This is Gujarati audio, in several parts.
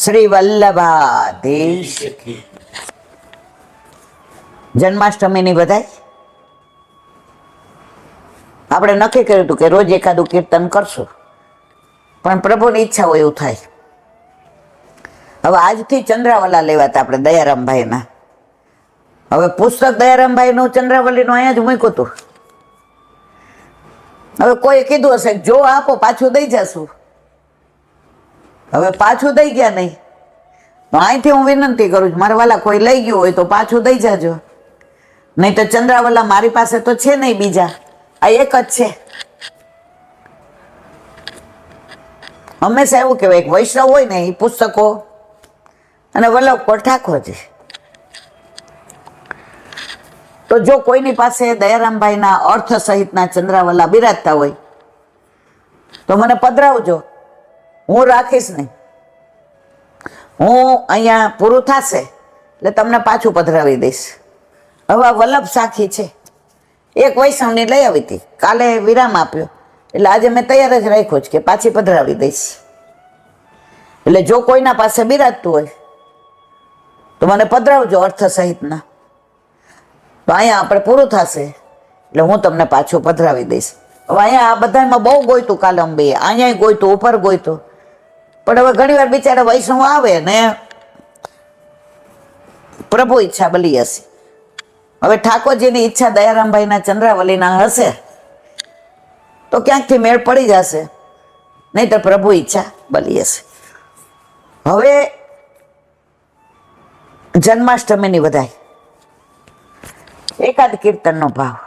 શ્રી વલ્લભાધીશ. જન્માષ્ટમીની બધાય આપણે નક્કી કર્યું હતું કે રોજ એકાદું કીર્તન કરશું, પણ પ્રભુની ઈચ્છા હોય એવું થાય. હવે આજથી ચંદ્રાવલા લેવાતા આપણે દયારામભાઈના. હવે પુસ્તક દયારામભાઈનું ચંદ્રાવલીનું અહીંયા જ મૂક્યું હતું. હવે કોઈ કીધું હશે જો આપો પાછું દઈ જશું. હવે પાછું દઈ ગયા નહીં તો અહીંથી હું વિનંતી કરું છું, મારા વાલા કોઈ લઈ ગયું હોય તો પાછું દઈ જાજો, નહીં તો ચંદ્રાવલા મારી પાસે તો છે નહીં બીજા, આ એક જ છે. હંમેશા એવું કહેવાય એક વૈષ્ણવ હોય ને એ પુસ્તકો અને વલ્લભ ઠાકોર છે. તો જો કોઈની પાસે દયારામભાઈના અર્થ સહિતના ચંદ્રાવલા બિરાજતા હોય તો મને પધરાવજો, હું રાખીશ નહીં. હું અહીંયા પૂરું થશે એટલે તમને પાછું પધરાવી દઈશ. હવે આ વલ્લભ સાખી છે, એક વૈષ્ણવની લઈ આવી હતી, કાલે વિરામ આપ્યો એટલે આજે મેં તૈયાર જ રાખ્યો છે કે પાછી પધરાવી દઈશ. એટલે જો કોઈના પાસે બિરાજતું હોય તો મને પધરાવજો અર્થ સહિતના. તો અહીંયા આપણે પૂરું થશે એટલે હું તમને પાછું પધરાવી દઈશ. હવે અહીંયા આ બધામાં બહુ ગોઈતું કાલંબે, અહીંયા ગોઈતું, ઉપર ગોઈતું, પણ હવે ઘણી વાર બિચારા વૈષ્ણવ આવે ને પ્રભુ ઈચ્છા બલી હશે. હવે ઠાકોરજીની ઈચ્છા દયારામભાઈના ચંદ્રાવલીના હશે તો ક્યાંકથી મેળ પડી જશે, નહીં તો પ્રભુ ઈચ્છા બલી હશે. હવે જન્માષ્ટમીની વધાય એકાદ કીર્તનનો ભાવ.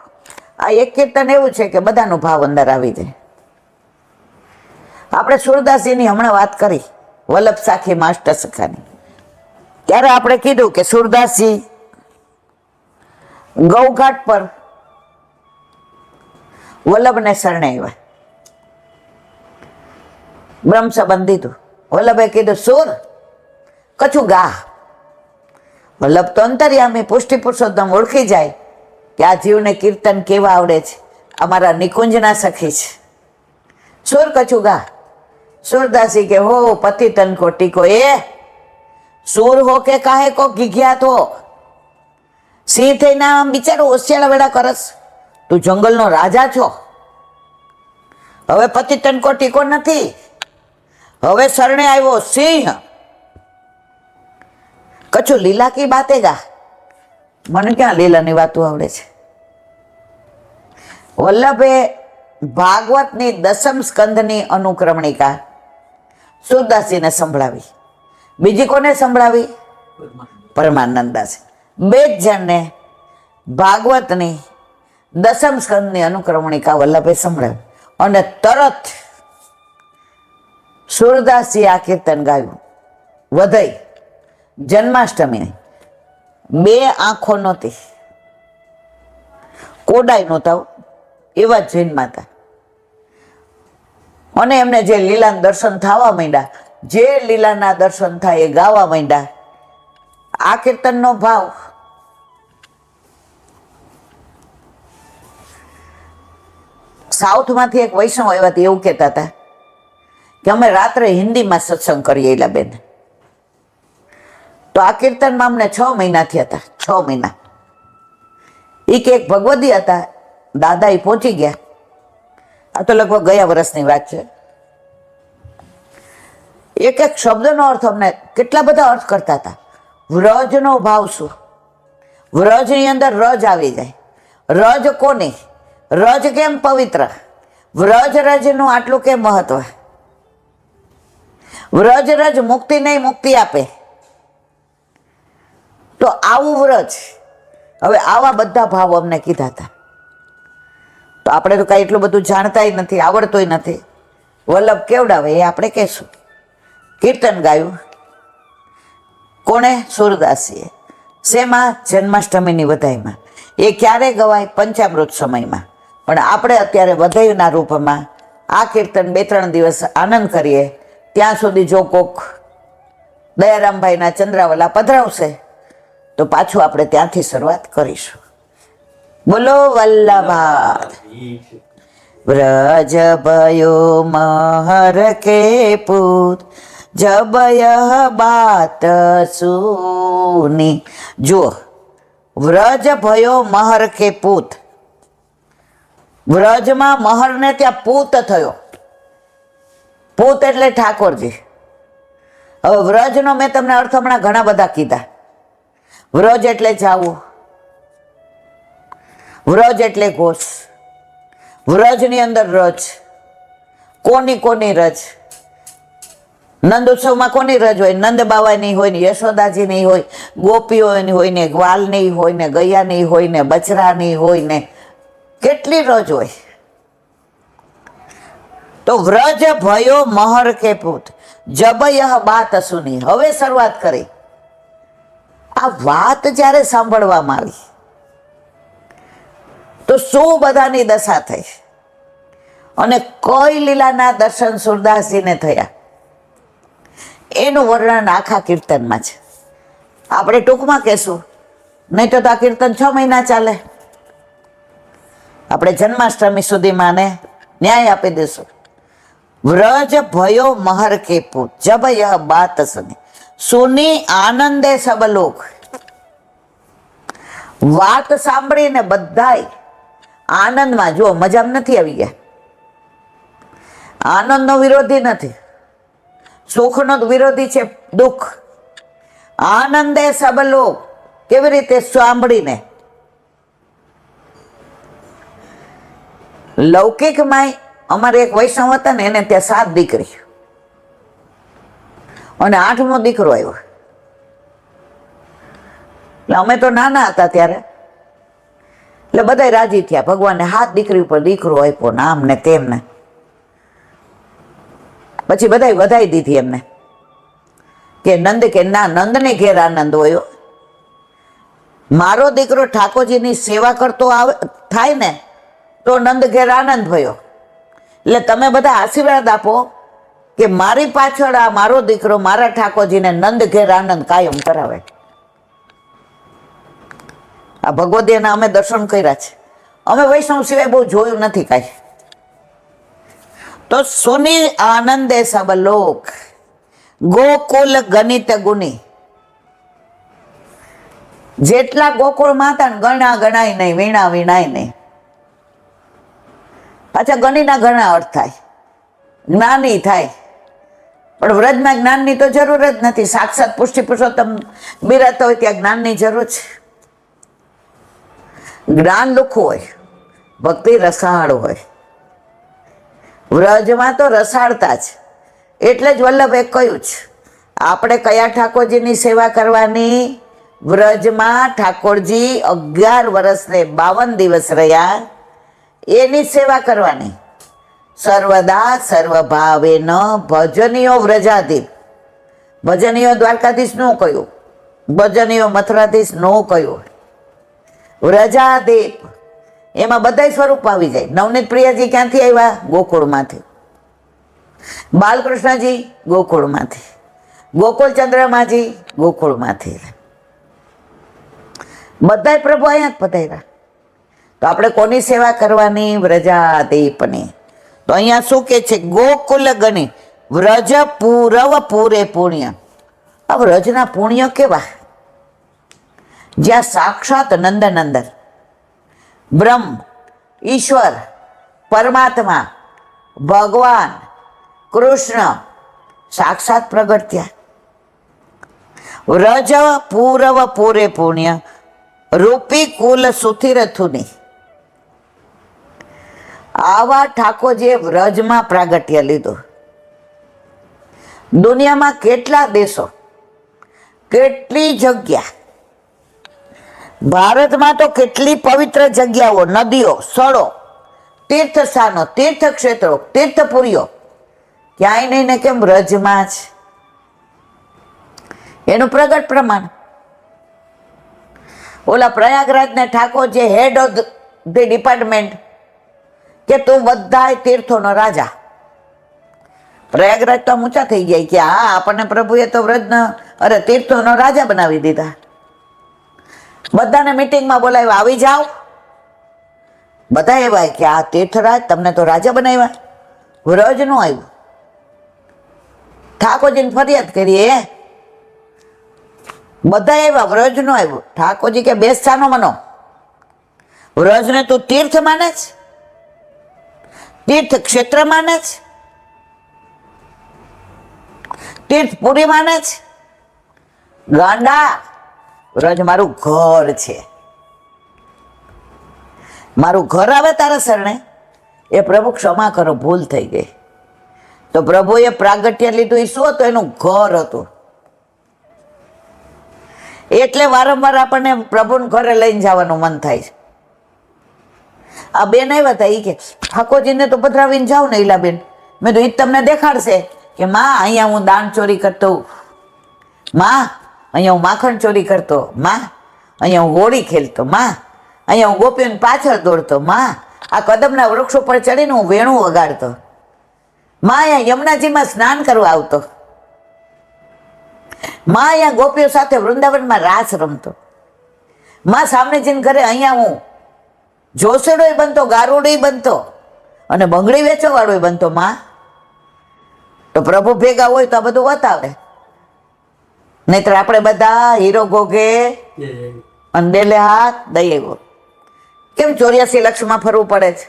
આ એક કીર્તન એવું છે કે બધાનો ભાવ અંદર આવી જાય. આપણે સુરદાસજીની હમણાં વાત કરી, વલ્લભ સાખી માસ્ટર સખાની, ત્યારે આપણે કીધું કે સુરદાસજી ગૌઘાટ પર વલ્લભને શરણે આવ્યા. બ્રહ્મ સંબંધ દીધું. વલ્લભે કીધું સુર કછું ગા. વલ્લભ તો અંતર્યામી પુષ્ટિ પુરુષોત્તમ ઓળખી જાય કે આ જીવને કીર્તન કેવા આવડે છે, અમારા નિકુંજના સખી છે. સુર કછું ગા. सूरदासी के हो पति तन को टीको ए सूर हो के काहे को घिघ्या तो सिंह थे ना बिचारो होशियार वेड़ा करस. तू जंगल नो राजा छो, હવે પતિ તન કો ટીકો નથી, હવે શરણે આવ્યો સિંહ. કછું લીલા કી બાતે ગા. મને ક્યાં લીલાની વાતો આવડે છે. વલ્લભે ભાગવતની દસમ સ્કંદની અનુક્રમણિકા સુરદાસજીને સંભળાવી. બીજી કોને સંભળાવી? પરમાનંદાસી. બે જ જણને ભાગવતની દસમ સ્કંદની અનુક્રમણિકા વલ્લભે સંભળાવી અને તરત સુરદાસજી આ કીર્તન ગાયું. વધઈ જન્માષ્ટમી. બે આંખો નહોતી, કોડાઈ નહોતા, એવા જૈન માતા. અને એમને જે લીલાના દર્શન થવા માંડ્યા, જે લીલાના દર્શન થાય એ ગાવા માંડ્યા. આ કીર્તનનો ભાવ સાઉથમાંથી એક વૈષ્ણવ આવ્યા હતા, એવું કહેતા હતા કે અમે રાત્રે હિન્દીમાં સત્સંગ કરીએ એલા બેન. તો આ કીર્તનમાં અમને 6 મહિના થયા હતા. 6 મહિના. એ કે એક ભગવદી હતા, દાદા એ પહોંચી ગયા. આ તો લગભગ ગયા વર્ષની વાત છે. એક એક શબ્દનો અર્થ અમને કેટલા બધા અર્થ કરતા હતા. વ્રજનો ભાવ શું? વ્રજની અંદર રજ આવી જાય. રજ કોની? રજ કેમ પવિત્ર? વ્રજ રજનું આટલું કેમ મહત્વ? વ્રજ રજ મુક્તિ નહીં, મુક્તિ આપે. તો આવું વ્રજ. હવે આવા બધા ભાવ અમને કીધા હતા. તો આપણે તો કાંઈ એટલું બધું જાણતા નથી, આવડતોય નથી. વલ્લભ કેવડાવે એ આપણે કહેશું. કીર્તન ગાયું કોણે? સુરદાસીએ. શેમાં? જન્માષ્ટમીની વધાઈમાં. એ ક્યારે ગવાય? પંચામૃત સમયમાં. પણ આપણે અત્યારે વધાઈના રૂપમાં આ કીર્તન 2-3 દિવસ આનંદ કરીએ. ત્યાં સુધી જો કોક દયારામભાઈના ચંદ્રાવલા પધરાવશે તો પાછું આપણે ત્યાંથી શરૂઆત કરીશું. બોલો વલ્લભા. વ્રજ भयो महर के पूत જબ યહ બાત સુની. જુઓ, વ્રજ ભયો મહર કે પૂત. વ્રજમાં મહરને ત્યાં પૂત થયો. પૂત એટલે ઠાકોરજી. હવે વ્રજનો મેં તમને અર્થ હમણાં ઘણા બધા કીધા. વ્રજ એટલે જાવું, વ્રજ એટલે ઘોષ, વ્રજની અંદર રજ. કોની કોની રજ? નંદ ઉત્સવમાં કોની રજ હોય? નંદ બાવાની હોય ને, યશોદાજીની હોય, ગોપીઓની હોય ને, ગ્વાલની હોય ને, ગૈયાની હોય ને, બચરાની હોય ને, કેટલી રજ હોય. તો વ્રજ ભયો મહર કે પૂત જબયહ બાત સુની. હવે શરૂઆત કરી. આ વાત જ્યારે સાંભળવામાં આવી તો શું બધાની દશા થઈ અને કઈ લીલાના દર્શન સુરદાસજીને થયા એનું વર્ણન આખા કીર્તનમાં છે. આપણે ટૂંકમાં કહેશું, નહીં તો આ કીર્તન 6 મહિના ચાલે. આપણે જન્માષ્ટમી સુધીમાં ને ન્યાય આપી દઈશું. વ્રજ ભયો મહર કે પૂત જબ યહ બાત સુની, સુની આનંદે સબ લોક. વાત સાંભળીને બધાય આનંદમાં. જો મજામાં નથી આવી ગયા. આનંદનો વિરોધી નથી, સુખનો વિરોધી છે દુઃખ. આનંદે સબ લોક. કેવી રીતે? સાંભળીને. લૌકિકમાં અમારે એક વૈષ્ણવ હતા ને, એને ત્યાં 7 દીકરી અને 8મો દીકરો આવ્યો. એટલે અમે તો નાના હતા ત્યારે, એટલે બધા રાજી થયા. ભગવાને 7 દીકરી ઉપર દીકરો આપ્યો ને, આમ ને તેમ ને. પછી બધાય વધાઈ દીધી એમને કે નંદ કે ના, નંદને ઘેર આનંદ હોય. મારો દીકરો ઠાકોરજીની સેવા કરતો થાય ને તો નંદ ઘેર આનંદ ભયો. એટલે તમે બધા આશીર્વાદ આપો કે મારી પાછળ આ મારો દીકરો મારા ઠાકોરજીને નંદ ઘેર આનંદ કાયમ કરાવે. આ ભગવદીના અમે દર્શન કર્યા છે. અમે વૈષ્ણવ સિવાય બહુ જોયું નથી કાંઈ. તો સુની આનંદે સબ લોક ગોકુલ ગણિત ગુની. જેટલા ગોકુળમાં હતા ને ગણાય નહીં, વીણા વીણાય નહીં. પાછા ગણીના ઘણા અર્થ થાય, જ્ઞાની થાય. પણ વ્રજમાં જ્ઞાનની તો જરૂર જ નથી. સાક્ષાત પુષ્ટિ પુરુષોત્તમ બિરાજતા હોય ત્યાં જ્ઞાનની જરૂર છે. જ્ઞાન લુખું હોય, ભક્તિ રસાળ હોય. વ્રજમાં તો રસાળતા જ. એટલે જ વલ્લભે કહ્યું છે, આપણે કયા ઠાકોરજીની સેવા કરવાની? વ્રજમાં ઠાકોરજી 11 વર્ષ ને 52 દિવસ રહ્યા, એની સેવા કરવાની. સર્વદા સર્વભાવે ન ભજનીયો વ્રજાધીપ. ભજનીયો દ્વારકાધીશ નું કહ્યું, ભજનીયો મથુરાધીશ નું કહ્યું. વ્રજાધીપ એમાં બધા સ્વરૂપ આવી જાય. નવનીત પ્રિયાજી ક્યાંથી આવ્યા? ગોકુળમાંથી. બાલકૃષ્ણજી ગોકુળમાંથી, ગોકુળચંદ્રમાજી ગોકુળમાંથી. બધા પ્રભુ અહીંયા જ પધાર્યા. તો આપણે કોની સેવા કરવાની? વ્રજાદીપની. તો અહીંયા શું કે છે? ગોકુલ ગણી વ્રજ પૂરવ પૂરે પુણ્ય. આ વ્રજના પુણ્ય કેવા? જ્યાં સાક્ષાત નંદનંદન બ્રહ્મ, ઈશ્વર, પરમાત્મા, ભગવાન કૃષ્ણ સાક્ષાત પ્રગટ થયા. વ્રજ પૂરવ પૂરે પુણ્ય રૂપી કુલ સુથિરથુની. આવા ઠાકોરજીએ વ્રજમાં પ્રાગટ્ય લીધું. દુનિયામાં કેટલા દેશો, કેટલી જગ્યા. ભારતમાં તો કેટલી પવિત્ર જગ્યાઓ, નદીઓ, સ્થળો, તીર્થ સ્થાનો, તીર્થ ક્ષેત્રો, તીર્થપુરીઓ. ક્યાંય નહીં ને કેમ વ્રજમાં જ. એનું પ્રગટ પ્રમાણ. ઓલા પ્રયાગરાજને ઠાકોર જે હેડ ઓફ ધ ડિપાર્ટમેન્ટ કે તું બધા તીર્થોનો રાજા. પ્રયાગરાજ તો ઊંચા થઈ જાય કે હા, આપણને પ્રભુએ તો વ્રજના તીર્થોનો રાજા બનાવી દીધા. બધાને મિટિંગમાં બોલાવ્યા, આવી જાઓ. બધા એવા કે આ તીર્થરાજ તમને તો રાજા બનાવ્યા, વ્રજ નું આવ્યું. ઠાકોરજીને ફરિયાદ કરીએ, બધા આવ્યા, વ્રજ નો આવ્યો. ઠાકોરજી કે બેસતાનો મનો, વ્રજને તું તીર્થ માને છે, તીર્થ ક્ષેત્ર માને છે, તીર્થ પુરી માને છે? ગાંડા, વ્રજ મારું ઘર છે. મારું ઘર આવે તારા શરણે, એ પ્રભુ ક્ષમા કરો, ભૂલ થઈ ગઈ. તો પ્રભુએ પ્રાગટ્ય લીધું, એ શું હતું? એનું ઘર હતું. એટલે વારંવાર આપણને પ્રભુને ઘરે લઈને જવાનું મન થાય છે. આ બેન આવ્યા હતા, એ કે ઠાકોરજીને તો પધરાવીને જાઉં ને ઈલાબેન. મેં તો એ તમને દેખાડશે કે માં અહીંયા હું દાન ચોરી કરતો, માં અહીંયા હું માખણ ચોરી કરતો, માં અહીંયા હું હોળી ખેલતો, માં અહીંયા હું ગોપીઓની પાછળ દોડતો, માં આ કદમના વૃક્ષ ઉપર ચડીને હું વેણું વગાડતો, માં અહીંયા યમુનાજીમાં સ્નાન કરવા આવતો, માં અહીંયા ગોપીઓ સાથે વૃંદાવનમાં રાસ રમતો, માં સામનેજીને ઘરે અહીંયા હું જોસેડોય બનતો, ગારુડોય બનતો અને બંગડી વેચવાવાળોય બનતો. માં તો પ્રભુ ભેગા હોય તો આ બધું બતાવે, નહીતર આપણે બધા હીરો ગોગે અને ડેલે હાથ દઈએ. કેમ 84 લક્ષમાં ફરવું પડે છે?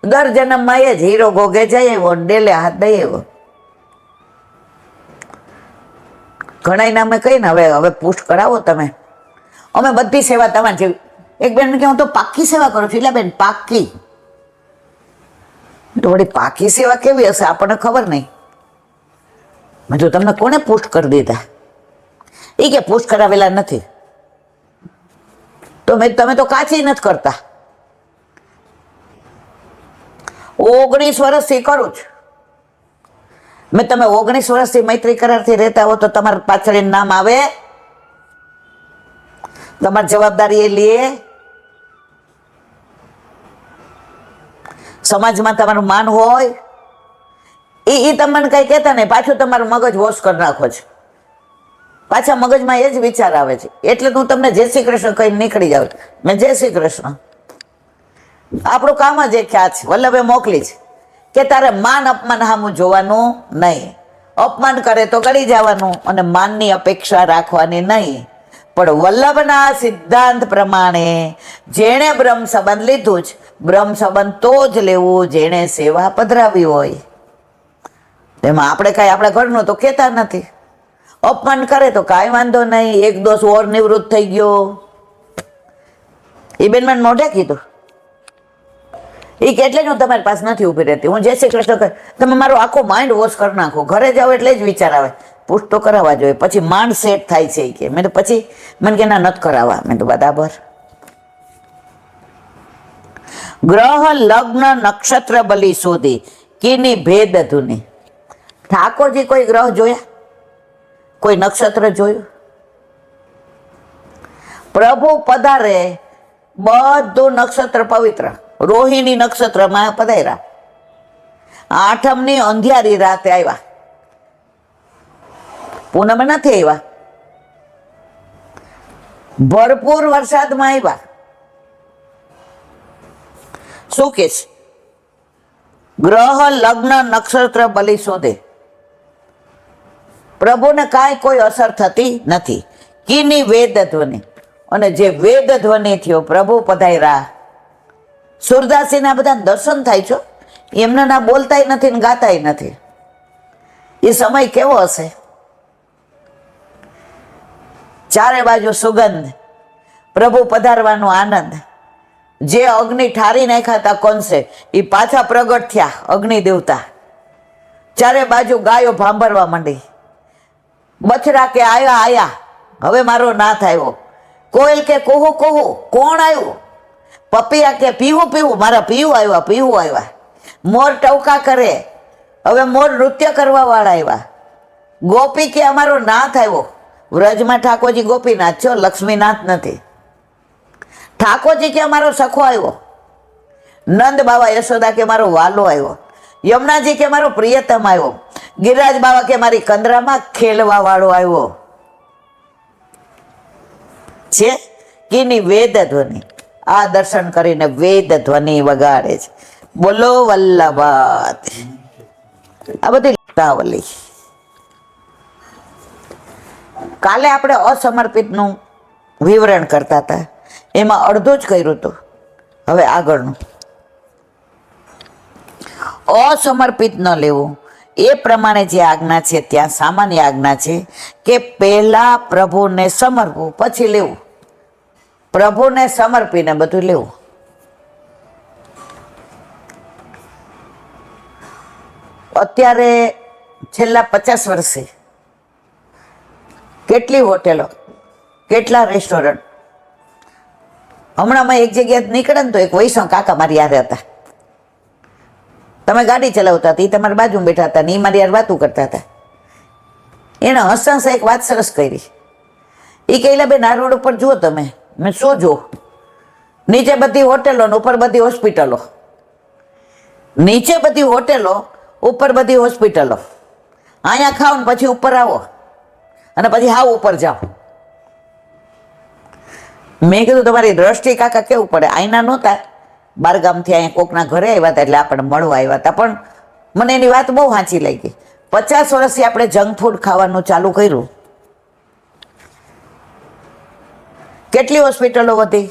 દર જન્મમાં એ જ હીરો ગોગે જઈ આવ્યો, ડેલે હાથ દઈ આવ્યો. ઘણા અમે કહીને હવે પુષ્ટ કરાવો તમે, અમે બધી સેવા તમારી જેવી. એક બેન કે હું તો પાક્કી સેવા કરું છું. એટલે બેન પાક્કી તો વળી પાકી સેવા કેવી હશે આપણને ખબર નહીં. મેં તો તમને કોને પુષ્ટ કરી દીધા? એ કે પુષ્ટ કરાવેલા નથી. તો તમે તો કાચી નથી કરતા. 19 વર્ષથી કરું છું. મેં તમે 19 વર્ષથી મૈત્રી કરારથી રહેતા હો તો તમારા પાછળ નામ આવે, તમારી જવાબદારી એ લે, સમાજમાં તમારું માન હોય. એ તમને કઈ કહેતા નહીં, પાછું તમારું મગજ વોશ કરી નાખો છે. પાછા મગજમાં એ જ વિચાર આવે છે. એટલે હું તમને જય શ્રી કૃષ્ણ કહીને નીકળી જાઉં. મેં જય શ્રી કૃષ્ણ, આપણું કામ જ એ ખ્યાલ છે. વલ્લભે મોકલી છે કે તારે માન અપમાન સામું જોવાનું નહીં. અપમાન કરે તો કરી જવાનું અને માનની અપેક્ષા રાખવાની નહીં. પણ વલ્લભના સિદ્ધાંત પ્રમાણે જેણે બ્રહ્મ સંબંધ લીધું જ, બ્રહ્મ સંબંધ તો જ લેવું જેણે સેવા પધરાવી હોય. તેમાં આપણે કાંઈ આપણા ઘરનું તો કહેતા નથી. અપમાન કરે તો કાંઈ વાંધો નહીં, એક દોષ ઓર નિવૃત્ત થઈ ગયો. એ બેન મને મોઢે કીધું, એ એટલે જ હું તમારી પાસે નથી ઊભી રહેતી. હું જય શ્રી કૃષ્ણ કહે, તમે મારો આખો માઇન્ડ વોશ કરી નાખો. ઘરે જાઓ એટલે જ વિચાર આવે પુષ્ટ તો કરાવવા જોઈએ, પછી માઇન્ડ સેટ થાય છે. કે મેં તો પછી મને કે ના નથી કરાવવા. મેં તો બરાબર. ગ્રહ લગ્ન નક્ષત્ર બલી શોધી કીની ભેદ ધુની. ઠાકોરજી કોઈ ગ્રહ જોયા? કોઈ નક્ષત્ર જોયું? પ્રભુ પધારે, બધું નક્ષત્ર પવિત્ર. રોહિણી નક્ષત્રમાં પધાર્યા, 8મની અંધિયારી રાતે આવ્યા, પૂનમ નથી આવ્યા. ભરપૂર વરસાદમાં આવ્યા. શું કે છે? ગ્રહ લગ્ન નક્ષત્ર બલી શોધે. પ્રભુને કાંઈ કોઈ અસર થતી નથી. કીની વેદ ધ્વનિ, અને જે વેદ ધ્વનિ થયો, પ્રભુ પધાર્યા. સુરદાસીના બધા દર્શન થાય છે. એમને ના બોલતાય નથી ને ગાતાય નથી. એ સમય કેવો હશે? ચારે બાજુ સુગંધ, પ્રભુ પધારવાનો આનંદ. જે અગ્નિ ઠારી નાખ્યા હતા કોનસે, એ પાછા પ્રગટ થયા અગ્નિ દેવતા. ચારે બાજુ ગાયો ભાંભરવા માંડી. બછડા કે આયા આયા, હવે મારો નાથ આવ્યો. કોયલ કે કોહુ કોહુ, કોણ આવ્યું? પપિયા કે પીવું પીવું, મારા પીવું આવ્યા, પીવું આવ્યા. મોર ટવકા કરે, હવે મોર નૃત્ય કરવા વાળા આવ્યા. ગોપી કે અમારો નાથ આવ્યો. વ્રજમાં ઠાકોરજી ગોપીનાથ છો, લક્ષ્મીનાથ નથી. ઠાકોરજી કે અમારો સખો આવ્યો. નંદ બાવા યશોદા કે મારો વાલો આવ્યો. યમુનાજી કે મારો પ્રિયતમ આવ્યો. ગિરિરાજ બાવા કે મારી કંદરામાં ખેલવા વાળો આવ્યો છે. કીની વેદ ધ્વનિ. આ દર્શન કરીને વેદ ધ્વનિ વગાડે છે. બોલો વલ્લભાત. આ બધી લીલાવલી. કાલે આપણે અસમર્પિતનું વિવરણ કરતા હતા, એમાં અડધું જ કર્યું હતું. હવે આગળનું, અસમર્પિત ન લેવું એ પ્રમાણે જે આજ્ઞા છે ત્યાં સામાન્ય આજ્ઞા છે કે પહેલા પ્રભુને સમર્પવું પછી લેવું. પ્રભુને સમર્પીને બધું લેવું. અત્યારે છેલ્લા 50 વર્ષે કેટલી હોટેલો, કેટલા રેસ્ટોરન્ટ. હમણાં એક જગ્યાએ નીકળે ને તો એક વૈષ્ણવ કાકા મારી યારે હતા. તમે ગાડી ચલાવતા હતા, એ તમારી બાજુમાં બેઠા હતા ને એ મારી યાર વાતું કરતા હતા. એને હસતા એક વાત સરસ કરી. એ કહેલા બેન આ રોડ ઉપર જુઓ તમે. મેં શું જુઓ? નીચે બધી હોટેલો ને ઉપર બધી હોસ્પિટલો. નીચે બધી હોટેલો, ઉપર બધી હોસ્પિટલો. અહીંયા ખાઓ ને પછી ઉપર આવો અને પછી હાવ ઉપર જાઓ. મેં કીધું તમારી દ્રષ્ટિ કાકા કેવું પડે. આઈના નહોતા, બારગામથી અહીંયા કોકના ઘરે આવ્યા હતા એટલે આપણને મળવા આવ્યા હતા. પણ મને એની વાત બહુ સાચી લાગી. 50 વર્ષથી આપણે જંક ફૂડ ખાવાનું ચાલુ કર્યું. કેટલી હોસ્પિટલો વધી.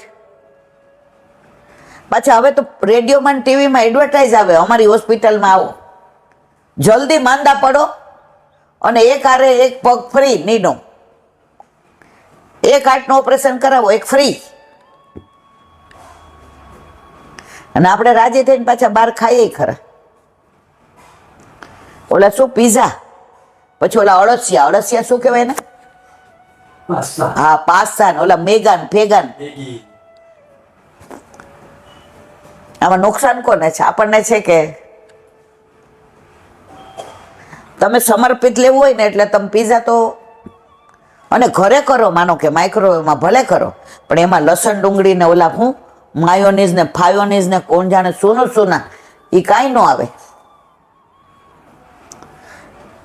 પાછા હવે તો રેડિયોમાં ટીવીમાં એડવર્ટાઇઝ આવે, અમારી હોસ્પિટલમાં આવો, જલ્દી માંદા પડો અને એક હારે એક પગ ફ્રી નીનો, એક હાર્ટનું ઓપરેશન કરાવો એક ફ્રી. અને આપણે રાજી થઈને પાછા બહાર ખાઈએ ખરા. ઓલા શું પીઝા, પછી ઓલા અળસિયા શું કહેવાય ને? હા પાસ્તા ને ઓલા મેગાન ભેગાન. આમાં નુકસાન કોને છે? આપણને છે કે તમે સમર્પિત લેવું હોય ને એટલે તમે પીઝા તો અને ઘરે કરો, માનો કે માઇક્રોવેવમાં ભલે કરો, પણ એમાં લસણ ડુંગળી ને ઓલા હું માયોનીઝ ને ફાયોનીઝ ને કોણ જાણે સોનું સોના એ કાંઈ ન આવે.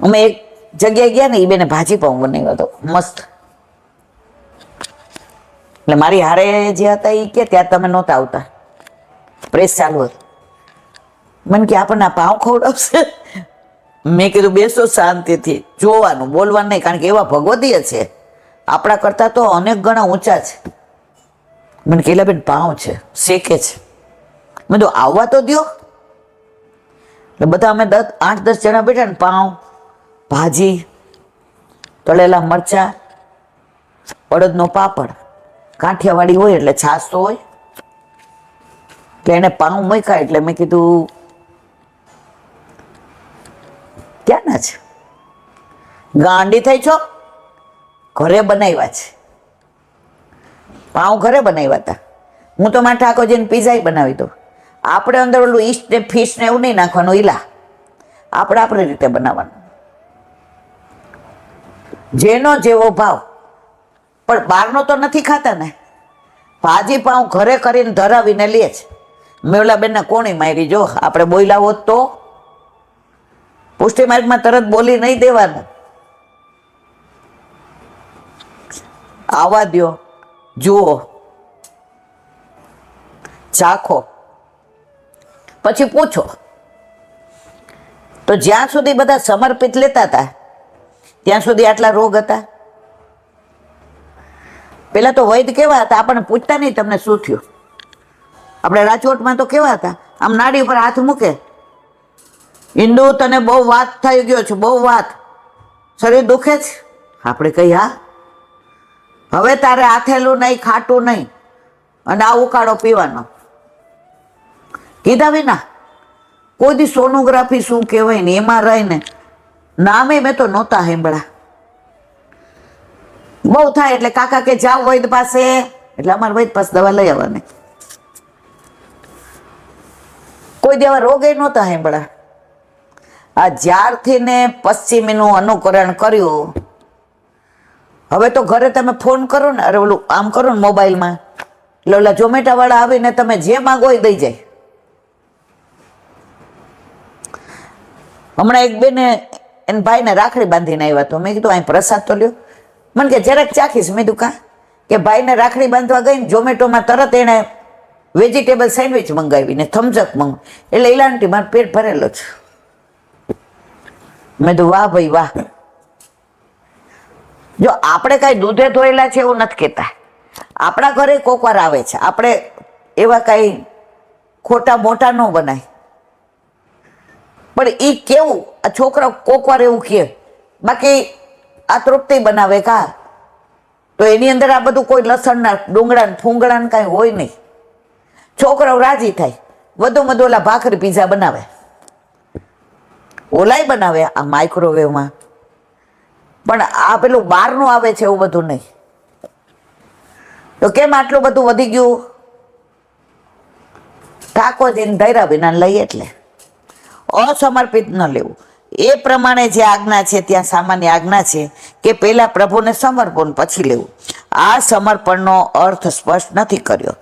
અમે એક જગ્યાએ ગયા ને એ બેને ભાજી પાઉં બનાવ્યો હતો મસ્ત. એટલે મારી હારે જે હતા એ કે ત્યાં તમે નહોતા આવતા, પ્રેસ ચાલુ હતું. મને કે આપણને આ પાઉં ખવડાવશે. મેં કીધું બેસો શાંતિથી, જોવાનું, બોલવાનું નહીં, કારણ કે એવા ભગવદીય છે આપણા કરતાં તો અનેક ગણા ઊંચા છે. મને કહેલા બેન પાઉં છે, શેકે છે. મેં તો આવવા તો દો. એટલે બધા અમે 8-10 જણા બેઠા ને, પાઉં, ભાજી, તળેલા મરચાં, અડદનો પાપડ, કાઠિયાવાડી હોય એટલે છાશ તો હોય. એટલે એને પાઉં મૂક્યા એટલે મેં કીધું ક્યાંના છે? ગાંડી થઈ છો? ઘરે બનાવ્યા છે પાઉં, ઘરે બનાવ્યા હતા. હું તો મારા ઠાકોરજીને પીઝા બનાવી દઉં. આપણે અંદર ઓલું ઈસ્ટ ને ફિશ ને એવું નહીં નાખવાનું, ઈલા આપણે આપણી રીતે બનાવવાનું, જેનો જેવો ભાવ. પણ બહારનો તો નથી ખાતા ને. ભાજી પાઉં ઘરે કરીને ધરાવીને લે છે. મેં ઓલા બેનને કોણી મારી, જો આપણે બોલ્યા હોત તો પુષ્ટિ માર્ગમાં તરત બોલી નહીં દેવાનું. આવવા દો, જુઓ, ચાખો, પછી પૂછો. તો જ્યાં સુધી બધા સમર્પિત લેતા હતા ત્યાં સુધી આટલા રોગ હતા. પેલા તો વૈદ કેવા હતા, આપણને પૂછતા નહીં તમને શું થયું. આપણે રાજકોટમાં તો કેવા હતા, આમ નાડી ઉપર હાથ મૂકે, હિન્દુ તને બહુ વાત થઈ ગયો છે, બહુ વાત, શરીર દુખે છે. આપણે કહી હા, હવે તારે આથેલું નહીં, ખાટું નહીં, અને આ ઉકાળો પીવાનો. કીધા વિના કોઈ દી સોનોગ્રાફી શું કહેવાય ને એમાં રહીને નામે મેં તો નહોતા સાંભળ્યા. બહુ થાય એટલે કાકા કે જાઓ વૈદ પાસે, એટલે અમારે વૈદ પાસે દવા લઈ આવવાની. કોઈ દેવા રોગે નહોતા સાંભળ્યા. આ જ્યારથી ને પશ્ચિમીનું અનુકરણ કર્યું, હવે તો ઘરે તમે ફોન કરો ને, અરે ઓલું આમ કરો ને મોબાઈલમાં, એટલે ઓલા ઝોમેટા વાળા આવીને તમે જે માંગો એ દઈ જાય. હમણાં એક બેને એને ભાઈને રાખડી બાંધીને આવ્યા, તો મેં કીધું અહીં પ્રસાદ તો લ્યો. મને કે જરાક ચાખીશ. મેં કીધું કાં? કે ભાઈને રાખડી બાંધવા ગઈ ને ઝોમેટોમાં તરત એણે વેજીટેબલ સેન્ડવિચ મંગાવીને થમ્સઅપ મંગાવી, એટલે ઇલાંટી મારું પેટ ભરેલો છે. મેં કીધું વાહ ભાઈ વાહ. જો આપણે કાંઈ દૂધે ધોયેલા છે એવું નથી કહેતા, આપણા ઘરે કોક વાર આવે છે, આપણે એવા કાંઈ ખોટા મોટા ન બનાય, પણ એ કેવું આ છોકરા કોક વાર એવું કહે, બાકી આ તૃપ્તિ બનાવે કા, તો એની અંદર આ બધું કોઈ લસણના ડુંગળા ફૂંગળા કાંઈ હોય નહીં. છોકરાઓ રાજી થાય, વધુમાં વધુ ઓલા ભાખરી પીઝા બનાવે, ઓલાય બનાવે આ માઇક્રોવેવમાં, પણ આ પેલું બહારનું આવે છે એવું બધું નહીં. તો કેમ આટલું બધું વધી ગયું? ઠાકોરજીને ધૈર્યા વિના લઈએ એટલે અસમર્પિત ન લેવું. એ પ્રમાણે જે આજ્ઞા છે ત્યાં સામાન્ય આજ્ઞા છે કે પહેલા પ્રભુને સમર્પણ પછી લેવું. આ સમર્પણનો અર્થ સ્પષ્ટ નથી કર્યો.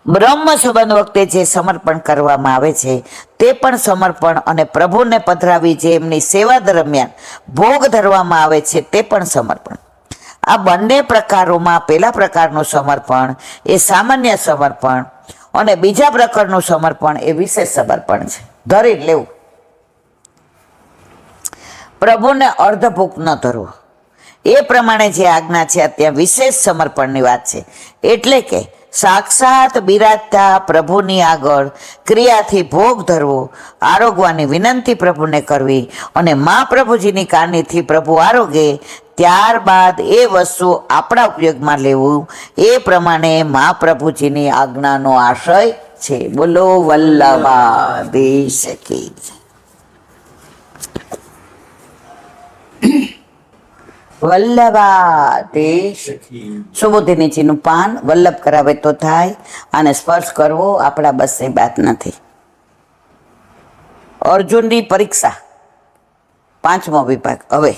બ્રહ્મ સંબંધ વખતે જે સમર્પણ કરવામાં આવે છે તે પણ સમર્પણ, અને પ્રભુને પધરાવી જે એમની સેવા દરમિયાન ભોગ ધરવામાં આવે છે તે પણ સમર્પણ. આ બંને પ્રકારોમાં પહેલા પ્રકારનું સમર્પણ એ સામાન્ય સમર્પણ, અને બીજા પ્રકારનું સમર્પણ એ વિશેષ સમર્પણ છે, ધરી લેવું. પ્રભુને અર્ધભૂખ ન ધરવો, એ પ્રમાણે જે આજ્ઞા છે ત્યાં વિશેષ સમર્પણની વાત છે. એટલે કે સાક્ષાત બિરાજતા પ્રભુની આગળ ક્રિયાથી ભોગ ધરવો, આરોગવાની વિનંતી પ્રભુને કરવી, અને મા પ્રભુજીની કારણીથી પ્રભુ આરોગે ત્યારબાદ એ વસ્તુ આપણા ઉપયોગમાં લેવું. એ પ્રમાણે મા પ્રભુજીની આજ્ઞાનો આશય છે. બોલો વલ્લભાધીશ કી જય. વલ્લભાધીશ. સુબોધિનીજીનું પાન વલ્લભ કરાવે તો થાય, અને સ્પર્શ કરવો આપણા બસ એ વાત નથી. અર્જુનની પરીક્ષા, 5મો વિભાગ. હવે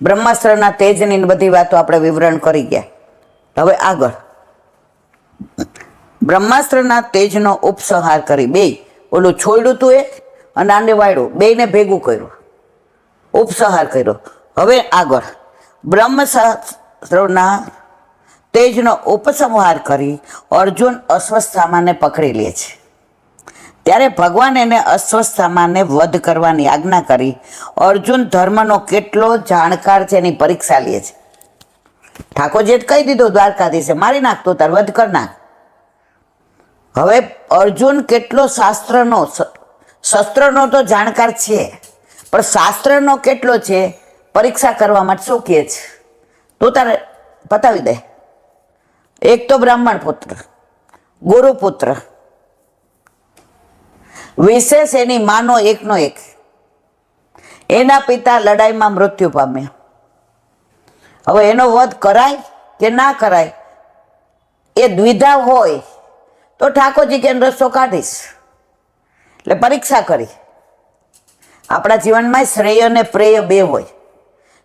બ્રહ્માસ્ત્રના તેજની બધી વાતો આપણે વિવરણ કરી ગયા. હવે આગળ બ્રહ્માસ્ત્રના તેજનો ઉપસંહાર કરી, બે ઓલું છોડ્યું તું એક અને આને વાળ્યું, બેને ભેગું કર્યું, ઉપસંહાર કર્યો. હવે આગળ બ્રહ્માસ્ત્રના તેજનો ઉપસંહાર કરી અર્જુન અશ્વત્થામાને પકડી લે છે. ત્યારે ભગવાન એને અશ્વત્થામાને વધ કરવાની આજ્ઞા કરી. અર્જુન ધર્મનો કેટલો જાણકાર છે એની પરીક્ષા લે છે. ઠાકોરજીએ કહી દીધું દ્વારકાધીશે, મારી નાખતો તાર વધ કર નાખ. હવે અર્જુન કેટલો શાસ્ત્રનો શસ્ત્રનો તો જાણકાર છે, પણ શાસ્ત્રનો કેટલો છે પરીક્ષા કરવા માટે શું કહે છે તું તારે પતાવી દે. એક તો બ્રાહ્મણ પુત્ર, ગુરુપુત્ર, વિશેષ એની માનો એકનો એક, એના પિતા લડાઈમાં મૃત્યુ પામ્યા. હવે એનો વધ કરાય કે ના કરાય એ દ્વિધા હોય તો ઠાકોરજી કે રસ્તો કાઢીશ. એટલે પરીક્ષા કરી. આપણા જીવનમાં શ્રેય અને પ્રેય બે હોય.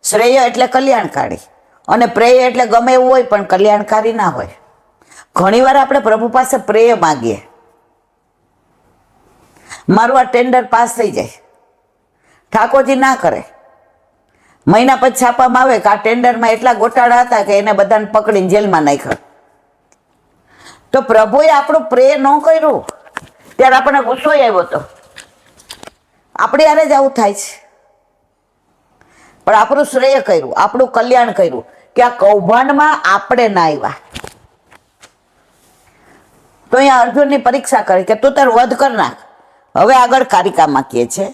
શ્રેય એટલે કલ્યાણકારી, અને પ્રેય એટલે ગમે એવું હોય પણ કલ્યાણકારી ના હોય. ઘણીવાર આપણે પ્રભુ પાસે પ્રેય માગીએ, મારું આ ટેન્ડર પાસ થઈ જાય. ઠાકોરજી ના કરે. મહિના પછી છાપામાં આવે કે આ ટેન્ડરમાં એટલા ગોટાળા હતા કે એને બધાને પકડીને જેલમાં નાખ્યા. તો પ્રભુએ આપણું પ્રેય ન કર્યું ત્યારે આપણને ગુસ્સો આવ્યો હતો. આપણે યારે જ આવું થાય છે. પણ આપણું શ્રેય કર્યું, આપણું કલ્યાણ કર્યું, કે આ કૌભાંડમાં આપણે ના આવ્યા. તો અહીંયા અર્જુનની પરીક્ષા કરી કે તું તાર વધ કર નાખ. હવે આગળ કારિકામાં કહે છે,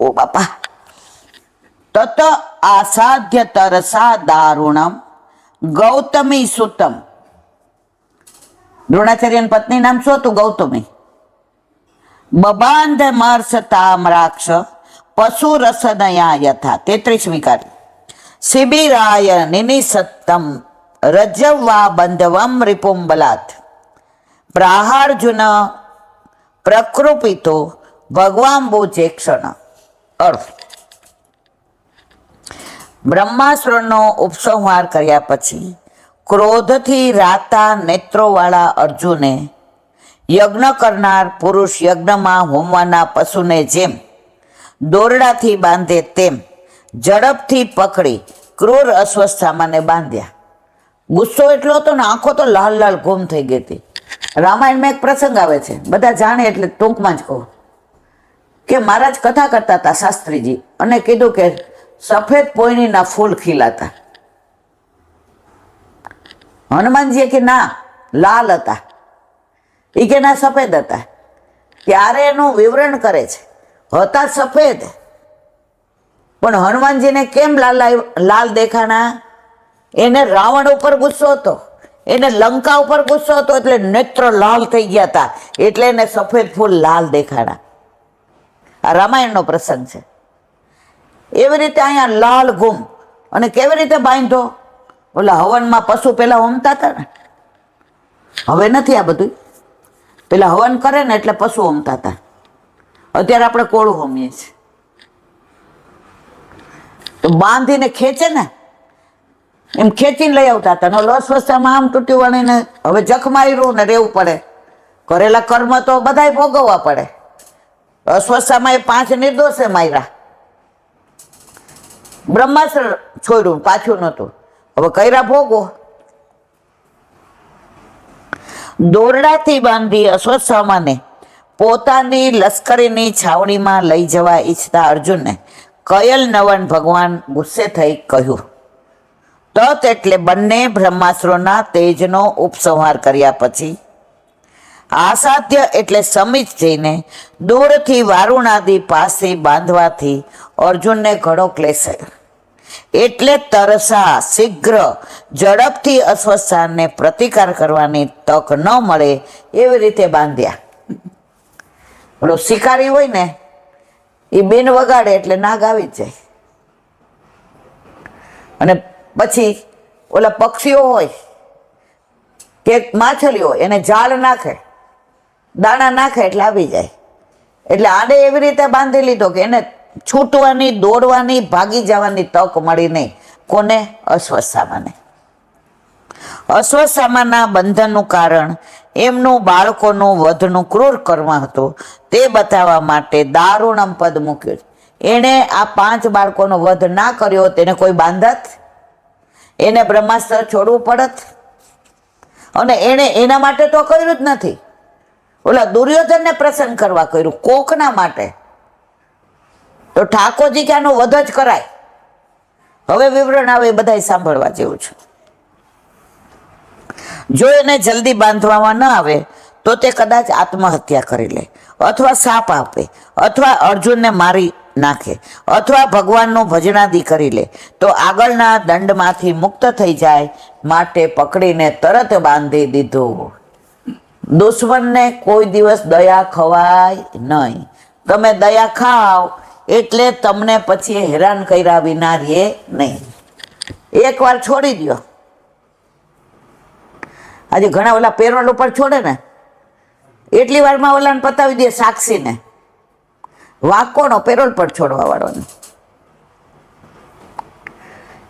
ઓ બાપા, તત આસાધ્ય તરસા દારુણમ ગૌતમી સુતમ. દ્રોણાચાર્યની પત્ની નામ શું હતું? ગૌતમી. બબાંધ મર્ષતામ રાક્ષ પશુ રસનયા યથા. 33મી કાર્ય. શિબિરાય નિનિસત્તમ રજ્જવા બંધવમ રિપુંબલાત પ્રાહાર્જુન પ્રકૃપિતો ભગવાંબોજે ક્ષણ. અર્થ: બ્રહ્માસ્ત્રનો ઉપસંહાર કર્યા પછી ક્રોધથી રાતા નેત્રોવાળા અર્જુને યજ્ઞ કરનાર પુરુષ યજ્ઞમાં હોમવાના પશુને જેમ દોરડાથી બાંધે તેમ ઝડપથી પકડી ક્રૂર અશ્વત્થામાને બાંધ્યા. ગુસ્સો એટલો હતો ને, આંખો તો લાલ લાલ ગુમ થઈ ગઈ હતી. રામાયણમાં એક પ્રસંગ આવે છે, બધા જાણે એટલે ટૂંકમાં જ કહું કે મહારાજ કથા કરતા હતા શાસ્ત્રીજી, અને કીધું કે સફેદ પોઈણીના ફૂલ ખીલાતા. હનુમાનજીએ કે ના લાલ હતા, એ કે ના સફેદ હતા. ત્યારે એનું વિવરણ કરે છે, હતા સફેદ પણ હનુમાનજીને કેમ લાલ દેખાણા? એને રાવણ ઉપર ગુસ્સો હતો, એને લંકા ઉપર ગુસ્સો હતો, એટલે નેત્ર લાલ થઈ ગયા હતા, એટલે એને સફેદ ફૂલ લાલ દેખાણા. આ રામાયણનો પ્રસંગ છે. એવી રીતે અહીંયા લાલ ગુમ. અને કેવી રીતે બાંધો? ઓલા હવનમાં પશુ પેલા હોમતા હતા ને, હવે નથી આ બધું. પેલા હવન કરે ને એટલે પશુ હોમતા હતા, અત્યારે આપણે કોળું હોમીએ છીએ. તો બાંધીને ખેંચે ને, એમ ખેંચીને લઈ આવતા હતા. અસ્વસ્થામાં આમ તૂટ્યું વળીને હવે જખ માર્યું ને રહેવું પડે. કરેલા કર્મ તો બધાય ભોગવવા પડે. અસ્વસ્થામાં એ 5 નિર્દોષે માર્યા, બ્રહ્માસ્ત્ર છોડ્યું, પાછું નહોતું. હવે કર્યા ભોગવો. દોરડાથી બાંધી અશ્વત્થામાને પોતાની લશ્કરીની છાવણીમાં લઈ જવા ઈચ્છતા અર્જુનને કયલ નવન ભગવાન ગુસ્સે થઈ કહ્યું. તત એટલે બંને બ્રહ્માસ્ત્રોના તેજનો ઉપસંહાર કર્યા પછી આસાધ્ય એટલે સમીપ જઈને દૂરથી વારુણાદી પાસે બાંધવાથી અર્જુનને ઘણો ક્લેશ થયો. એટલે તરસા શીઘ્ર ઝડપથી અશ્વત્થાને પ્રતિકાર કરવાની તક ન મળે એવી રીતે બાંધ્યા. ઓલો શિકારી હોય ને, એ બેન વગાડે એટલે નાગ આવી જ જાય. અને પછી ઓલા પક્ષીઓ હોય કે માછલીઓ, એને જાળ નાખે, દાણા નાખે એટલે આવી જાય. એટલે આને એવી રીતે બાંધી લીધો કે એને છૂટવાની, દોડવાની, ભાગી જવાની તક મળી નહીં. કોને? અશ્વત્થામાને. અશ્વત્થામાના બંધનનું કારણ એમનું બાળકોનું વધનું ક્રૂર કર્મ હતું. તે બતાવવા માટે દારુણમ પદ મૂક્યું. એણે આ 5 બાળકોનો વધ ના કર્યો તેને કોઈ બાંધત? એને બ્રહ્માસ્ત્ર છોડવું પડત? અને એણે એના માટે તો કર્યું જ નથી. ઓલા દુર્યોધનને પ્રસન્ન કરવા કર્યું, કોકના માટે. તો ઠાકોરજી કે આનો વધ જ કરાય. હવે વિવરણ આવે, બધાય સાંભળવા જેવું છે. જો એને જલ્દી બાંધવામાં ન આવે તો તે કદાચ આત્મહત્યા કરી લે, અથવા સાપ આપે, અથવા અર્જુનને મારી નાખે, અથવા ભગવાનનું ભજનાદિ કરી લે તો આગળના દંડમાંથી મુક્ત થઈ જાય. માટે પકડીને તરત બાંધી દીધું. દુશ્મનને કોઈ દિવસ દયા ખવાય નહીં. તમે દયા ખાવ એટલે તમને પછી હેરાન કર્યા વિના રહે નહીં. એકવાર છોડી દો. આજે ઘણા ઓલા પેરોલ ઉપર છોડે ને, એટલી વારમાં ઓલાને પતાવી દે સાક્ષીને. વાંક કોનો? પેરોલ પર છોડવા વાળોને.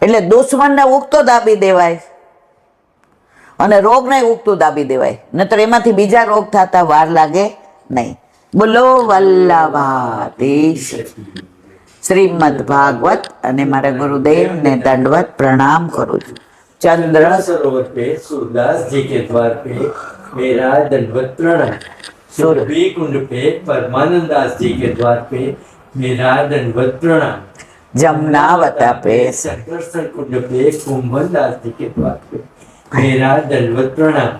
એટલે દુશ્મનને ઉગતો દાબી દેવાય અને રોગને ઉગતું દાબી દેવાય, નહીતર એમાંથી બીજા રોગ થતા વાર લાગે નહીં. બોલો વલ્લભાધીશ. શ્રીમદ ભાગવત. અને મારા ગુરુદેવને દંડવત પ્રણામ કરું છું. चंद्र सरोवर पे सूरदास जी के द्वार पे मेरा दंडवत प्रणाम। सुरभि कुंड पे परमानंद दास जी के द्वार पे मेरा दंडवत प्रणाम। जमुनावता पे संकर्षण कुंड पे कुंभन दास जी के द्वार पे मेरा दंडवत प्रणाम।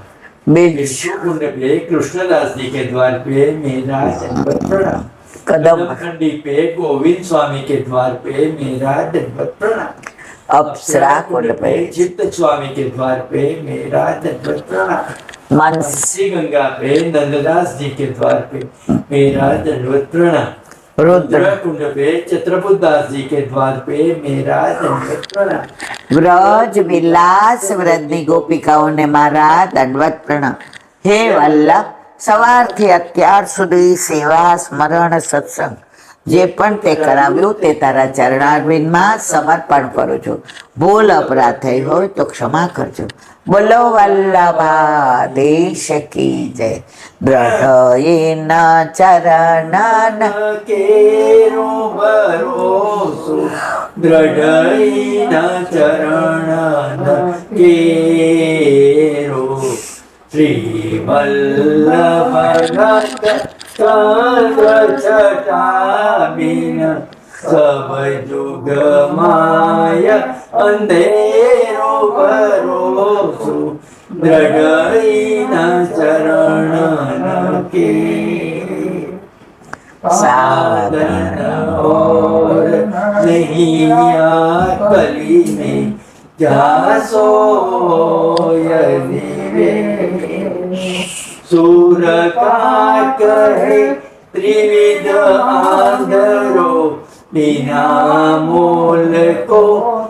विष्णु कुंड पे कृष्णदास जी के द्वार पे मेरा दंडवत प्रणाम। कदम खंडी पे गोविंद स्वामी के द्वार पे मेरा दंडवत प्रणाम। अप्सरा कुंड पे चित्त स्वामी के द्वार पे मेरा दंडवत प्रणाम। मनसी गंगा पे नंददास जी के द्वार पे मेरा दंडवत प्रणाम। रुद्र कुंड पे चित्रपुत दास जी के द्वार पे मेरा दंडवत प्रणाम। व्रज विलास व्रजनी गोपिकाओं ने मारा दंडवत प्रणाम। हे वल्लभ, સવારથી અત્યાર સુધી સેવા, સ્મરણ, સત્સંગ જે પણ તે કરાવ્યું તે તારા ચરણારવિંદમાં સમર્પણ કરું છું. ભૂલ અપરાધ થઈ હોય તો ક્ષમા કરજો. બોલો વલ્લભાધીશ કી જય. દ્રઢયેન ચરણ કેરો ભરોસો દ્રઢયેન ચરણ કેરો શ્રી વલ્લભ છટાબીન सब जुग माया अंधेरो भरोसो दृढ़ न चरण के साधन और नहीं कली में जासो यदि सूर का कहे त्रिविध आंधरो बिना मोल को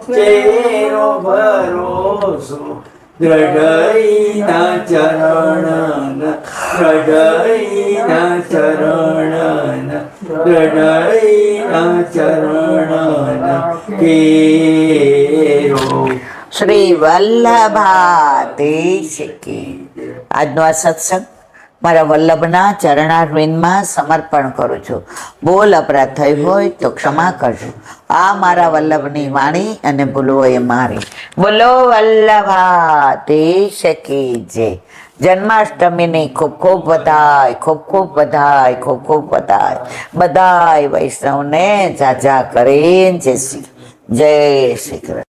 चेरो भरोसो दृढ़ न चरण दृढ़ न चरण दृढ़ न चरण केरो શ્રી વલ્લભાધીશ કી. આજનો આ સત્સંગ મારા વલ્લભના ચરણારવિંદમાં સમર્પણ કરું છું. બોલ અપરાધ થઈ હોય તો ક્ષમા કરજો. આ મારા વલ્લભની વાણી અને ભૂલો એ મારી. બોલો વલ્લભાધીશ કી જય. જન્માષ્ટમીની ખૂબ ખૂબ વધાય, ખૂબ ખૂબ વધાય, ખૂબ ખૂબ વધાય. બધાય વૈષ્ણવને જાજા કરીને જય શ્રી કૃષ્ણ.